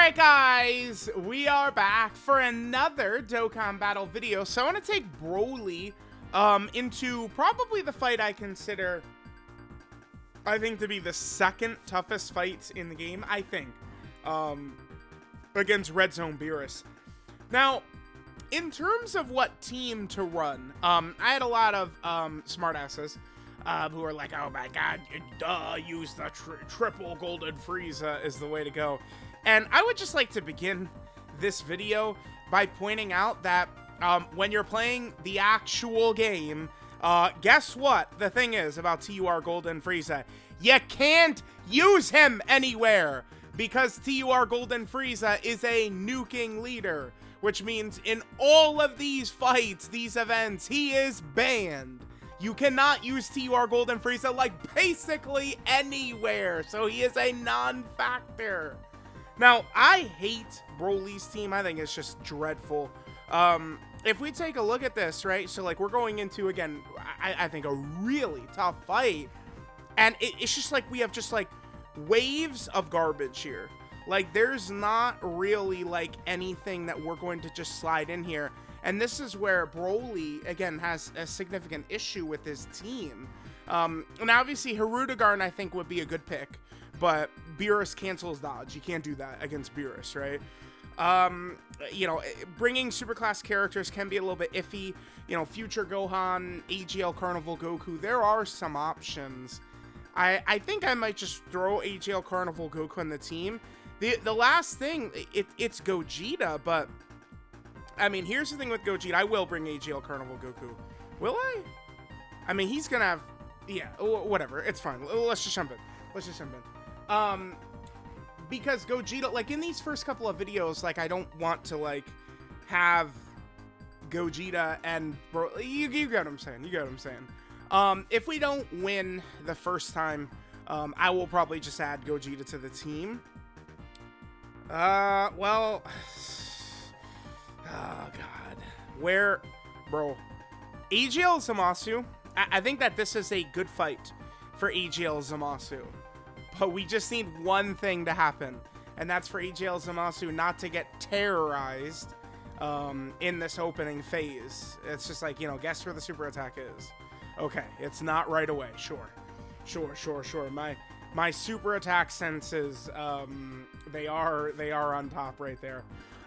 Alright guys, we are back for another Dokkan battle video. So I want to take BROLY into probably the fight I consider, I think, to be the second toughest fight in the game, I think, against Red Zone BEERUS. Now, in terms of what team to run, I had a lot of smartasses who are like, oh my god, use the triple golden Frieza is the way to go. And I would just like to begin this video by pointing out that when you're playing the actual game, guess what the thing is about TUR Golden Frieza? You can't use him anywhere because TUR Golden Frieza is a nuking leader, which means in all of these fights, these events, he is banned. You cannot use TUR Golden Frieza like basically anywhere, so he is a non-factor. Now, I hate BROLY's team. I think it's just dreadful. If we take a look at this, right? So, like, we're going into, again, I think a really tough fight. And it's just like we have just, like, waves of garbage here. Like, there's not really, like, anything that we're going to just slide in here. And this is where BROLY, again, has a significant issue with his team. And obviously, Hirudegarn, I think, would be a good pick. But BEERUS cancels dodge. You can't do that against BEERUS, right? You know, bringing superclass characters can be a little bit iffy. You know, Future Gohan, AGL Carnival Goku, there are some options. I think I might just throw AGL Carnival Goku in the team. The last thing, it's Gogeta, but I mean, here's the thing with Gogeta. I will bring AGL Carnival Goku. Will I? I mean, he's gonna have, yeah, whatever. It's fine. Let's just jump in. Let's just jump in. Because Gogeta, like, in these first couple of videos, like, I don't want to, like, have Gogeta and you get what I'm saying. You get what I'm saying. If we don't win the first time, I will probably just add Gogeta to the team. Well, oh god, where, bro, AGL Zamasu, I think that this is a good fight for AGL Zamasu. But we just need one thing to happen, and that's for AGL Zamasu not to get terrorized in this opening phase. It's just like, you know, guess where the super attack is. Okay, it's not right away. Sure. My super attack senses, they are on top right there.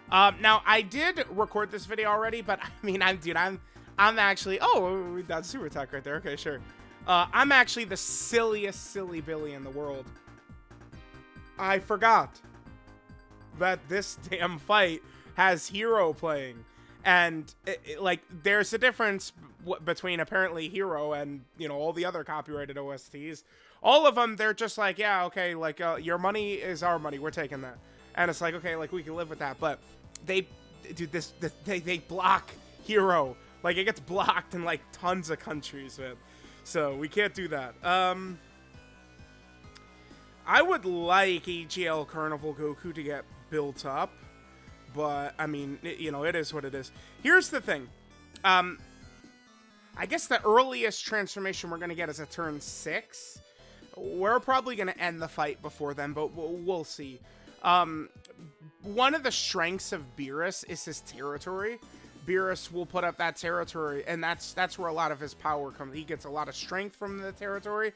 Now I did record this video already, but I mean, I'm actually, oh, that's super attack right there. Okay, sure. I'm actually the silliest silly Billy in the world. I forgot that this damn fight has Hero playing. And, like, there's a difference between apparently Hero and, you know, all the other copyrighted OSTs. All of them, they're just like, yeah, okay, like, your money is our money. We're taking that. And it's like, okay, like, we can live with that. But they do this, they block Hero. Like, it gets blocked in, like, tons of countries, man. So, we can't do that. I would like AGL Carnival Goku to get built up. But, I mean, you know, it is what it is. Here's the thing. I guess the earliest transformation we're going to get is a turn 6. We're probably going to end the fight before then, but we'll see. One of the strengths of BEERUS is his territory. BEERUS will put up that territory, and that's where a lot of his power comes. He gets a lot of strength from the territory,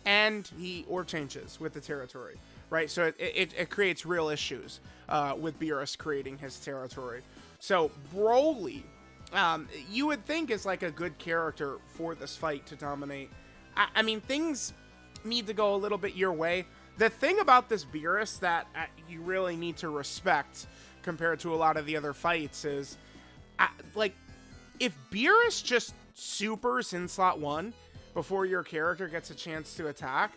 and he orb changes with the territory, right? So it creates real issues with BEERUS creating his territory. So BROLY, you would think is like a good character for this fight to dominate. I mean, things need to go a little bit your way. The thing about this BEERUS that you really need to respect compared to a lot of the other fights is, like, if BEERUS just supers in slot 1 before your character gets a chance to attack,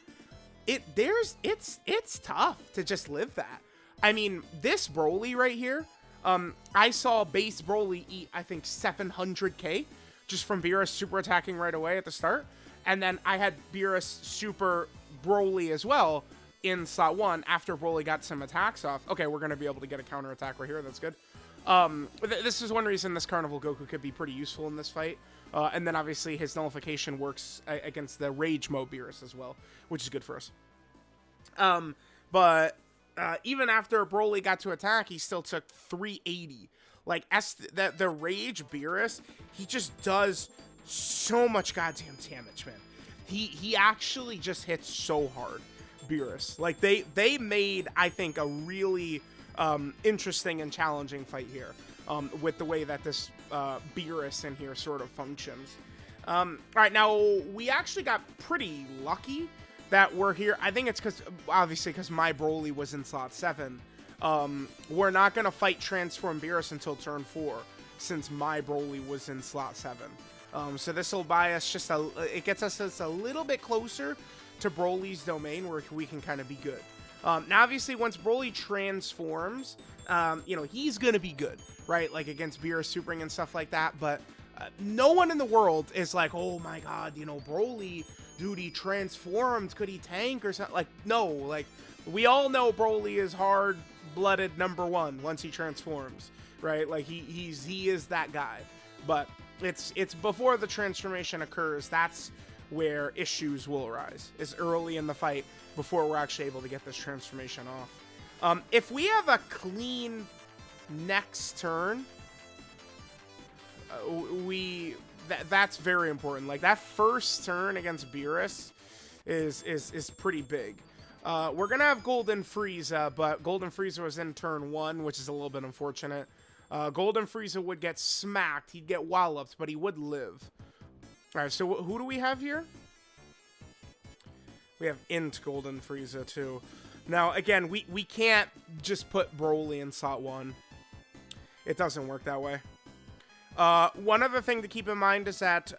it's tough to just live that. I mean, this BROLY right here, I saw base BROLY eat, I think, 700k just from BEERUS super attacking right away at the start. And then I had BEERUS super BROLY as well in slot 1 after BROLY got some attacks off. Okay, we're going to be able to get a counter attack right here. That's good. This is one reason this Carnival Goku could be pretty useful in this fight. And then obviously his nullification works against the Rage mode BEERUS as well, which is good for us. But even after BROLY got to attack, he still took 380. Like, the Rage BEERUS, he just does so much goddamn damage, man. He actually just hits so hard, BEERUS. Like, they made, I think, a really interesting and challenging fight here with the way that this BEERUS in here sort of functions. All right, now, we actually got pretty lucky that we're here. I think it's obviously because my BROLY was in slot 7. We're not going to fight Transform BEERUS until turn 4, since my BROLY was in slot 7. So this will buy us just it gets us just a little bit closer to BROLY's domain where we can kind of be good. Now, obviously, once BROLY transforms, you know, he's going to be good, right? Like against BEERUS Supering and stuff like that, but no one in the world is like, oh my god, you know, BROLY, dude, he transformed, could he tank or something? Like, no, like, we all know BROLY is hard-blooded #1 once he transforms, right? Like, he is that guy. But it's before the transformation occurs, that's where issues will arise, is early in the fight before we're actually able to get this transformation off. If we have a clean next turn, that's very important. Like, that first turn against BEERUS is pretty big. We're gonna have Golden Frieza, but Golden Frieza was in turn 1, which is a little bit unfortunate. Golden Frieza would get smacked, he'd get walloped, but he would live. Alright, so who do we have here? We have Int Golden Frieza too. Now, again, we can't just put BROLY in slot 1. It doesn't work that way. One other thing to keep in mind is that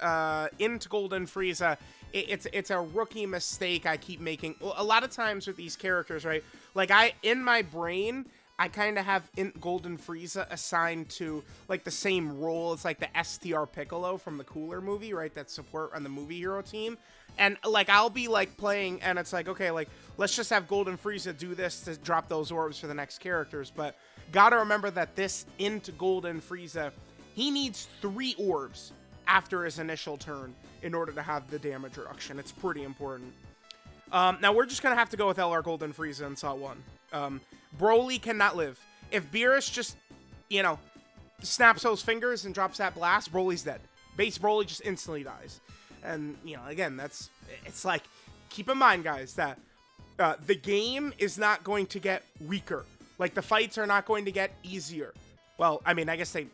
Int Golden Frieza, it's a rookie mistake I keep making. A lot of times with these characters, right? Like, in my brain, I kind of have Int Golden Frieza assigned to, like, the same role as, like, the STR Piccolo from the Cooler movie, right? That support on the movie hero team. And, like, I'll be, like, playing, and it's like, okay, like, let's just have Golden Frieza do this to drop those orbs for the next characters. But gotta remember that this Int Golden Frieza, he needs 3 orbs after his initial turn in order to have the damage reduction. It's pretty important. Now, we're just going to have to go with LR Golden Frieza in slot 1. BROLY cannot live. If BEERUS just, you know, snaps those fingers and drops that blast, BROLY's dead. Base BROLY just instantly dies. And, you know, again, it's like, keep in mind, guys, that the game is not going to get weaker. Like, the fights are not going to get easier. Well, I mean, I guess they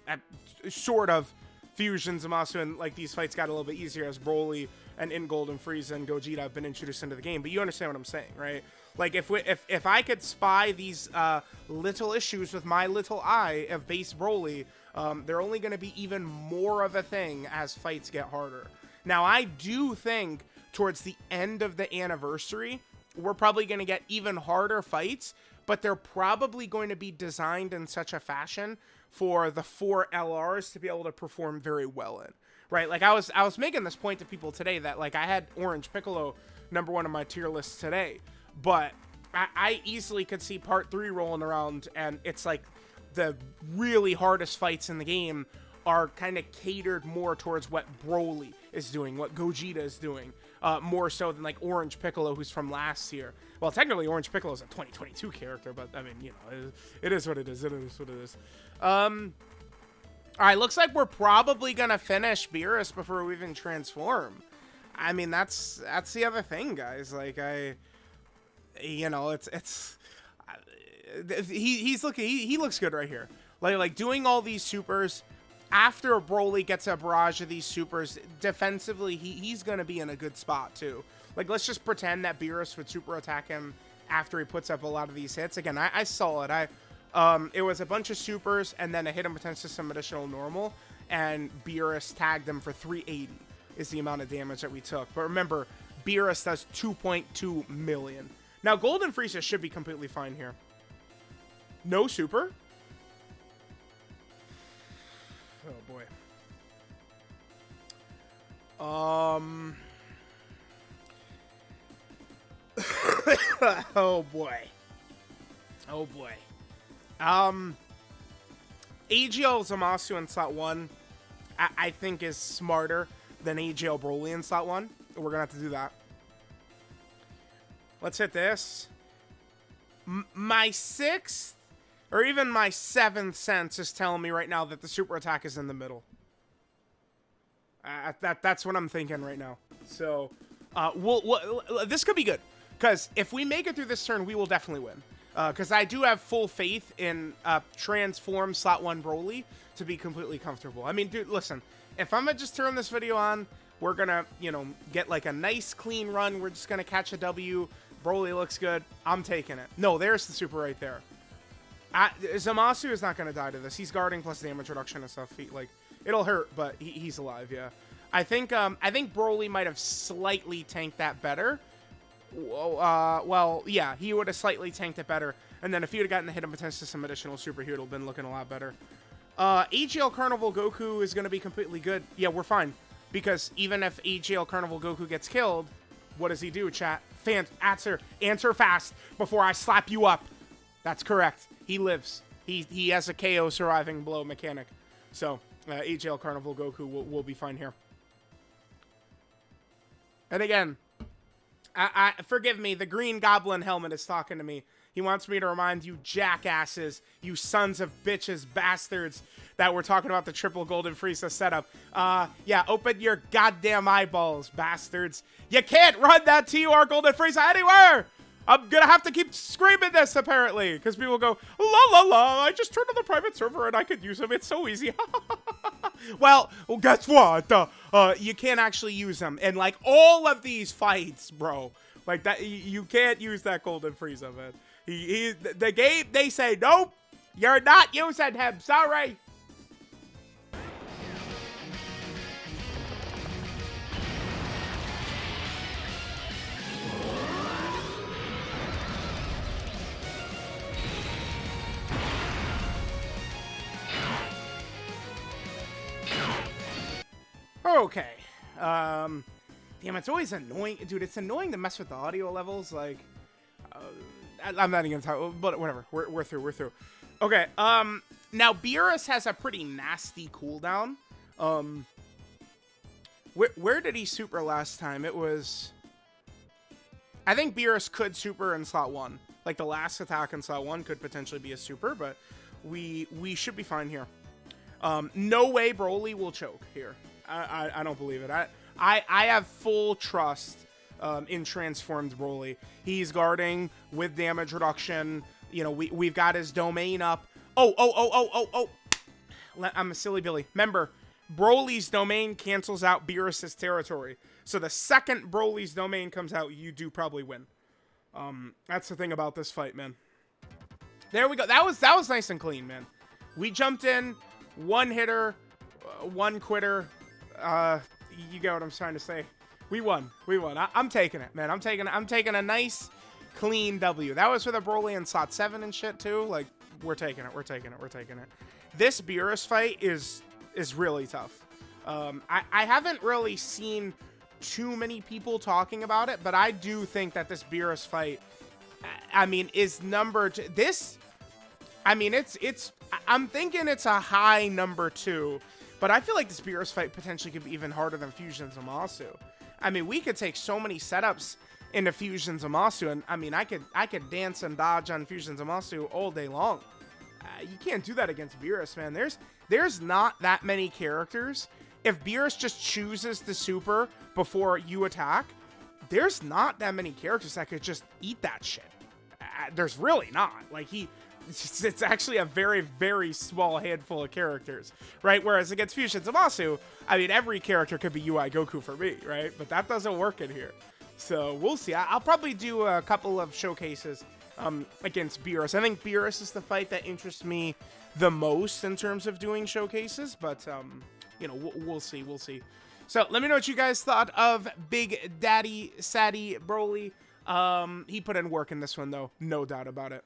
sort of Fusion, Zamasu, and like these fights got a little bit easier as BROLY and Int Golden Frieza and Gogeta have been introduced into the game. But you understand what I'm saying, right? Like, if I could spy these little issues with my little eye of base BROLY, they're only going to be even more of a thing as fights get harder. Now, I do think towards the end of the anniversary, we're probably going to get even harder fights, but they're probably going to be designed in such a fashion for the 4 LRs to be able to perform very well in, right? Like, I was making this point to people today that, like, I had Orange Piccolo #1 on my tier list today, but I easily could see part 3 rolling around, and it's like the really hardest fights in the game are kind of catered more towards what BROLY is doing, what Gogeta is doing, more so than, like, Orange Piccolo, who's from last year. Well, technically, Orange Piccolo is a 2022 character, but, I mean, you know, it is what it is. It is what it is. All right, looks like we're probably going to finish BEERUS before we even transform. I mean, that's the other thing, guys. Like, you know, he looks good right here. Like doing all these supers after BROLY gets a barrage of these supers defensively, he's gonna be in a good spot too. Like, let's just pretend that BEERUS would super attack him after he puts up a lot of these hits. Again, I saw it. It was a bunch of supers and then a hit him potential some additional normal, and BEERUS tagged him for 380 is the amount of damage that we took. But remember, BEERUS does 2.2 million. Now, Golden Frieza should be completely fine here. No super. Oh, boy. Oh, boy. Oh, boy. AGL Zamasu in slot 1, I think is smarter than AGL BROLY in slot 1. We're going to have to do that. Let's hit this. My sixth, or even my seventh sense is telling me right now that the super attack is in the middle. That's what I'm thinking right now. So, this could be good. Because if we make it through this turn, we will definitely win. Because I do have full faith in Transform Slot 1 BROLY to be completely comfortable. I mean, dude, listen. If I'm going to just turn this video on, we're going to, you know, get like a nice clean run. We're just going to catch a W. BROLY looks good. I'm taking it. No, there's the super right there. Zamasu is not going to die to this. He's guarding plus damage reduction and stuff. It'll hurt, but he's alive, yeah. I think BROLY might have slightly tanked that better. Well, yeah, he would have slightly tanked it better. And then if he would have gotten the hit and potentially some additional super, he would have been looking a lot better. AGL Carnival Goku is going to be completely good. Yeah, we're fine. Because even if AGL Carnival Goku gets killed, what does he do, chat? Answer fast before I slap you up. That's correct. He lives. He has a KO surviving blow mechanic. So, AGL Carnival Goku will be fine here. And again, forgive me, the Green Goblin helmet is talking to me. He wants me to remind you jackasses, you sons of bitches, bastards, that we're talking about the triple Golden Frieza setup. Yeah, open your goddamn eyeballs, bastards. You can't run that TUR Golden Frieza anywhere! I'm gonna have to keep screaming this, apparently, because people go, la la la, I just turned on the private server and I could use them, it's so easy. Well, guess what? You can't actually use them in, like, all of these fights, bro. Like, that, you can't use that Golden Frieza, man. The game, they say, nope, you're not using him, sorry. Okay. Damn, it's always annoying. Dude, it's annoying to mess with the audio levels. Like, I'm not even gonna talk, but whatever. We're through. Okay, now BEERUS has a pretty nasty cooldown. Where did he super last time? It was... I think BEERUS could super in slot 1. Like, the last attack in slot 1 could potentially be a super, but we should be fine here. No way BROLY will choke here. I don't believe it. I have full trust in transformed BROLY. He's guarding with damage reduction. You know, we've got his domain up. Oh. I'm a silly Billy. Remember, BROLY's domain cancels out BEERUS' territory. So the second BROLY's domain comes out, you do probably win. That's the thing about this fight, man. There we go. That was nice and clean, man. We jumped in, one hitter, one quitter. You get what I'm trying to say. We won. I'm taking it, man. I'm taking a nice, clean W. That was for the BROLY in slot 7 and shit too. Like, we're taking it. This BEERUS fight is really tough. I haven't really seen too many people talking about it, but I do think that this BEERUS fight, I mean, is numbered. This, I mean, I'm thinking it's a high number 2. But I feel like this BEERUS fight potentially could be even harder than Fusion Zamasu. I mean, we could take so many setups into Fusion Zamasu, and I mean, I could dance and dodge on Fusion Zamasu all day long. You can't do that against BEERUS, man. There's not that many characters. If BEERUS just chooses the super before you attack, there's not that many characters that could just eat that shit. There's really not. Like, it's actually a very, very small handful of characters, right? Whereas against Fusion Zamasu, I mean, every character could be UI Goku for me, right? But that doesn't work in here. So we'll see. I'll probably do a couple of showcases against BEERUS. I think BEERUS is the fight that interests me the most in terms of doing showcases, but, you know, we'll see. So let me know what you guys thought of Big Daddy Saddy BROLY. He put in work in this one, though. No doubt about it.